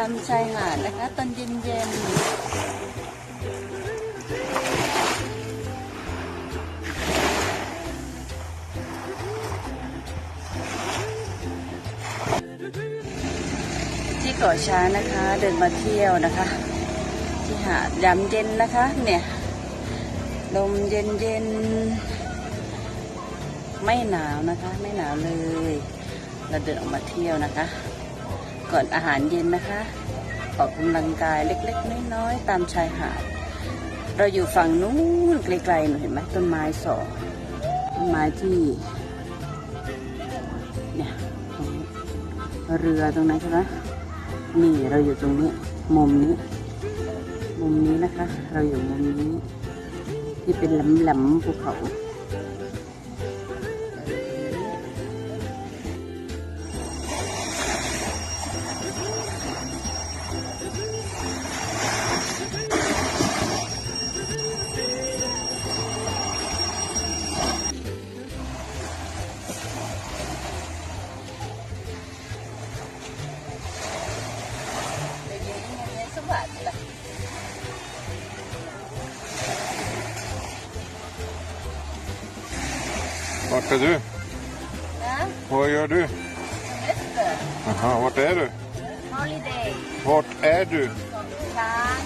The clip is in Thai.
ามชายหาดนะคะตอนเย็นๆที่เกาะช้างนะคะเดินมาเที่ยวนะคะที่หาดยามเย็นนะคะเนี่ยลมเย็นๆไม่หนาวนะคะไม่หนาวเลยเราเดินออกมาเที่ยวนะคะก่อนอาหารเย็นนะคะออกกำลังกายเล็กๆน้อยๆตามชายหาดเราอยู่ฝั่งนู้นไกลๆหนูเห็นไหมต้นไม้สองต้นไม้ที่เนี่ยเรือตรงนั้นใช่ไหมนี่เราอยู่ตรงนี้มุมนี้นะคะเราอยู่มุมนี้ที่เป็นแหลมๆภูเขาVart är du? Vad gör du? Jaha, vart är du? Holiday Vart är du? ช้าง